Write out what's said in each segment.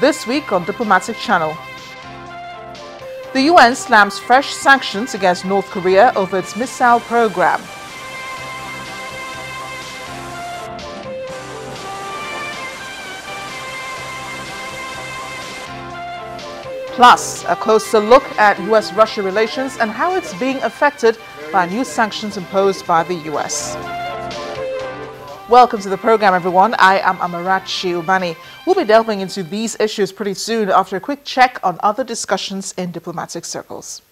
This week on Diplomatic Channel. The UN slams fresh sanctions against North Korea over its missile program. Plus, a closer look at US-Russia relations and how it's being affected by new sanctions imposed by the US. Welcome to the program, everyone. I am Amarachi Ubani. We'll be delving into these issues pretty soon after a quick check on other discussions in diplomatic circles.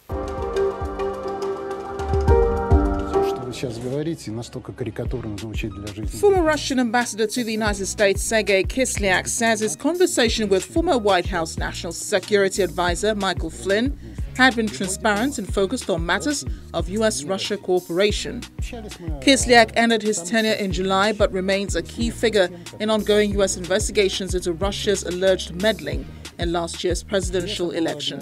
Former Russian ambassador to the United States, Sergei Kislyak, says his conversation with former White House National Security Advisor Michael Flynn had been transparent and focused on matters of US-Russia cooperation. Kislyak ended his tenure in July but remains a key figure in ongoing US investigations into Russia's alleged meddling in last year's presidential election.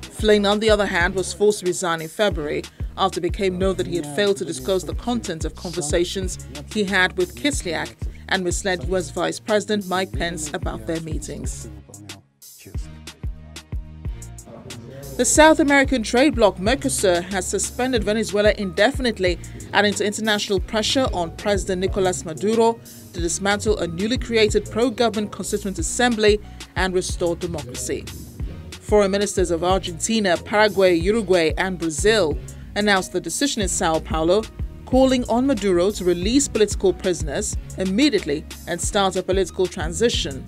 Flynn, on the other hand, was forced to resign in February after it became known that he had failed to disclose the content of conversations he had with Kislyak and misled US Vice President Mike Pence about their meetings. The South American trade bloc Mercosur has suspended Venezuela indefinitely, adding to international pressure on President Nicolás Maduro to dismantle a newly created pro-government Constituent Assembly and restore democracy. Foreign ministers of Argentina, Paraguay, Uruguay and Brazil announced the decision in Sao Paulo, calling on Maduro to release political prisoners immediately and start a political transition.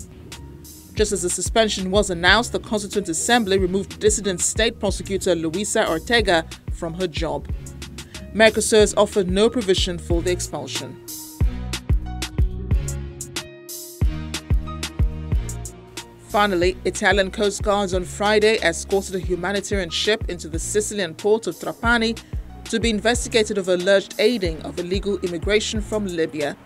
Just as the suspension was announced, the Constituent Assembly removed dissident state prosecutor Luisa Ortega from her job. Mercosur has offered no provision for the expulsion. Finally, Italian Coast Guards on Friday escorted a humanitarian ship into the Sicilian port of Trapani to be investigated over alleged aiding of illegal immigration from Libya.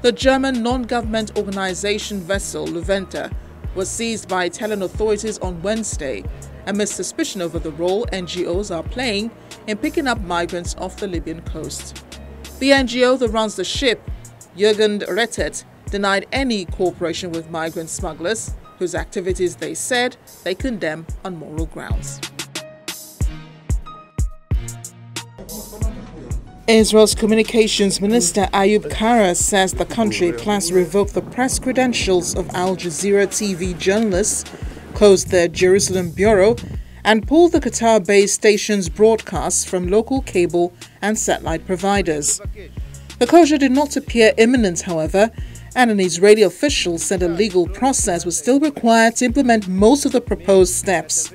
The German non-government organization vessel Luventa was seized by Italian authorities on Wednesday amidst suspicion over the role NGOs are playing in picking up migrants off the Libyan coast. The NGO that runs the ship, Jugend Rettet, denied any cooperation with migrant smugglers, whose activities they said they condemn on moral grounds. Israel's communications minister Ayub Kara says the country plans to revoke the press credentials of AL-JAZEERA TV journalists, close their Jerusalem bureau, and pull the Qatar-based station's broadcasts from local cable and satellite providers. The closure did not appear imminent, however, and an Israeli official said a legal process was still required to implement most of the proposed steps.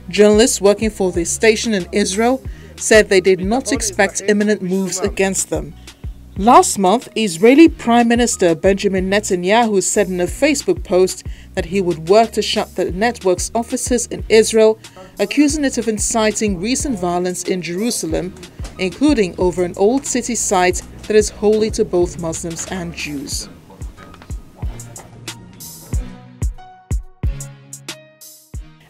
Journalists working for the station in Israel said they did not expect imminent moves against them. Last month, Israeli Prime Minister Benjamin Netanyahu said in a Facebook post that he would work to shut the network's offices in Israel, accusing it of inciting recent violence in Jerusalem, including over an old city site that is holy to both Muslims and Jews.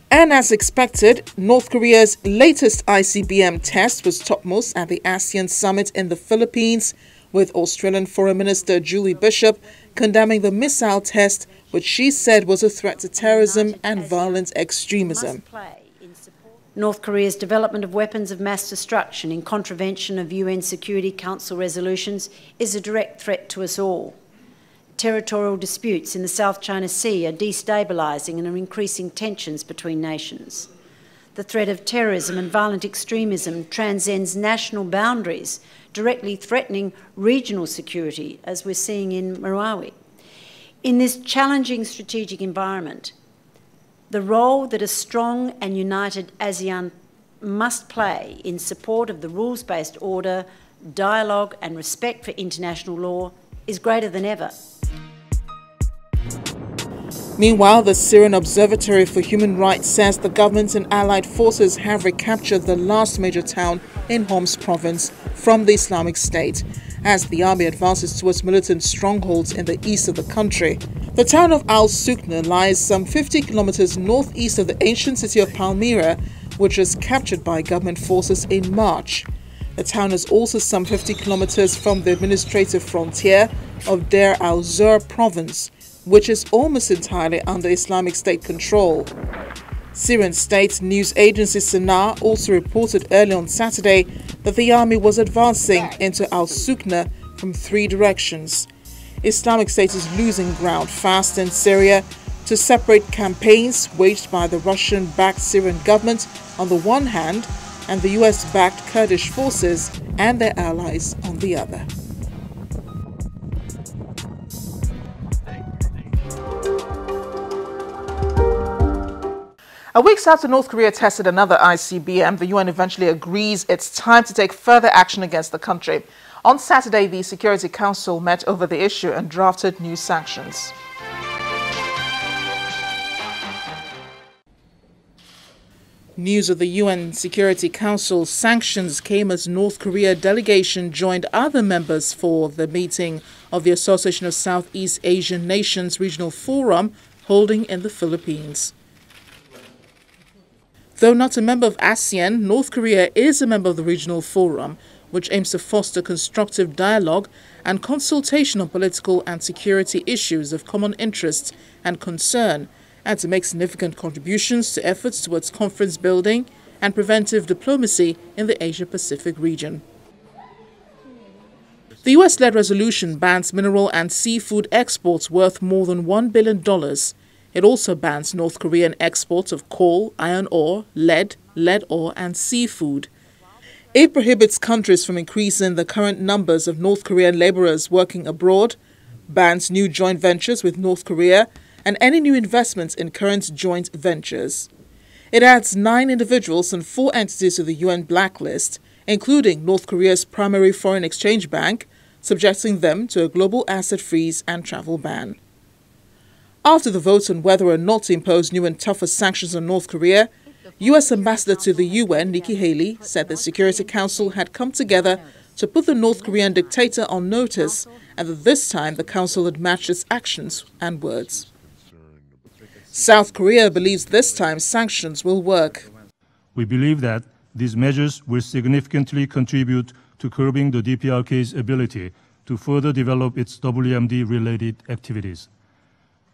And as expected, North Korea's latest ICBM test was topmost at the ASEAN summit in the Philippines, with Australian Foreign Minister Julie Bishop condemning the missile test, which she said was a threat to terrorism and violent extremism. North Korea's development of weapons of mass destruction in contravention of UN Security Council resolutions is a direct threat to us all. Territorial disputes in the South China Sea are destabilising and are increasing tensions between nations. The threat of terrorism and violent extremism transcends national boundaries, directly threatening regional security, as we're seeing in Marawi. In this challenging strategic environment, the role that a strong and united ASEAN must play in support of the rules-based order, dialogue and respect for international law is greater than ever. Meanwhile, the Syrian Observatory for Human Rights says the government and allied forces have recaptured the last major town in Homs province from the Islamic State, as the army advances towards militant strongholds in the east of the country. The town of Al-Sukna lies some 50 kilometers northeast of the ancient city of Palmyra, which was captured by government forces in March. The town is also some 50 kilometers from the administrative frontier of Deir al-Zur province, which is almost entirely under Islamic State control. Syrian state news agency SANA also reported early on Saturday that the army was advancing into al-Sukna from 3 directions. Islamic State is losing ground fast in Syria to separate campaigns waged by the Russian-backed Syrian government on the one hand and the US-backed Kurdish forces and their allies on the other. A week after North Korea tested another ICBM, the UN eventually agrees it's time to take further action against the country. On Saturday, the Security Council met over the issue and drafted new sanctions. News of the UN Security Council sanctions came as North Korea delegation joined other members for the meeting of the Association of Southeast Asian Nations Regional Forum holding in the Philippines. Though not a member of ASEAN, North Korea is a member of the Regional Forum, which aims to foster constructive dialogue and consultation on political and security issues of common interest and concern, and to make significant contributions to efforts towards conference building and preventive diplomacy in the Asia-Pacific region. The US-led resolution bans mineral and seafood exports worth more than $1 billion. It also bans North Korean exports of coal, iron ore, lead ore, and seafood. It prohibits countries from increasing the current numbers of North Korean laborers working abroad, bans new joint ventures with North Korea, and any new investments in current joint ventures. It adds 9 individuals and 4 entities to the UN blacklist, including North Korea's primary foreign exchange bank, subjecting them to a global asset freeze and travel ban. After the vote on whether or not to impose new and tougher sanctions on North Korea, U.S. Ambassador to the UN, Nikki Haley, said the Security Council had come together to put the North Korean dictator on notice and that this time the Council had matched its actions and words. South Korea believes this time sanctions will work. We believe that these measures will significantly contribute to curbing the DPRK's ability to further develop its WMD-related activities.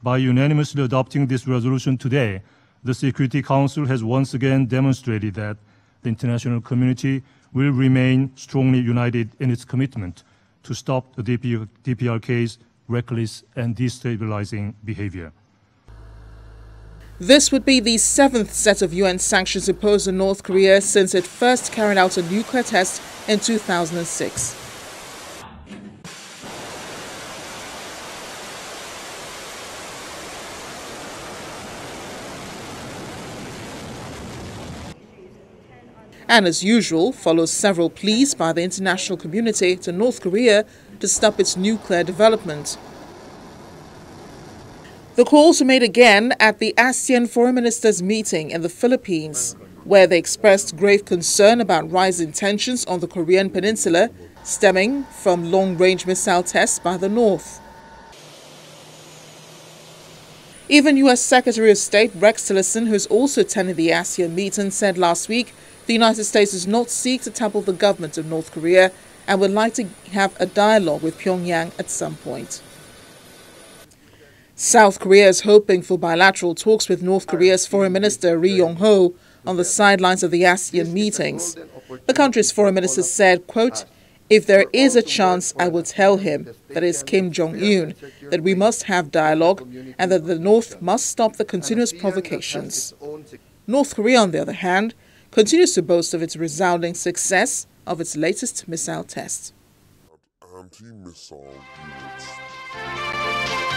By unanimously adopting this resolution today, the Security Council has once again demonstrated that the international community will remain strongly united in its commitment to stop the DPRK's reckless and destabilizing behavior. This would be the 7th set of UN sanctions imposed on North Korea since it first carried out a nuclear test in 2006. And as usual, follows several pleas by the international community to North Korea to stop its nuclear development. The calls were made again at the ASEAN Foreign Ministers meeting in the Philippines, where they expressed grave concern about rising tensions on the Korean peninsula stemming from long-range missile tests by the North. Even U.S. Secretary of State Rex Tillerson, who is also attending the ASEAN meeting, said last week the United States does not seek to topple the government of North Korea and would like to have a dialogue with Pyongyang at some point. South Korea is hoping for bilateral talks with North Korea's Foreign Minister Ri Yong-ho on the sidelines of the ASEAN meetings. The country's foreign minister said, quote, "If there is a chance, I will tell him, that is Kim Jong-un, that we must have dialogue and that the North must stop the continuous provocations." North Korea, on the other hand, continues to boast of its resounding success of its latest missile test. Anti-missile units.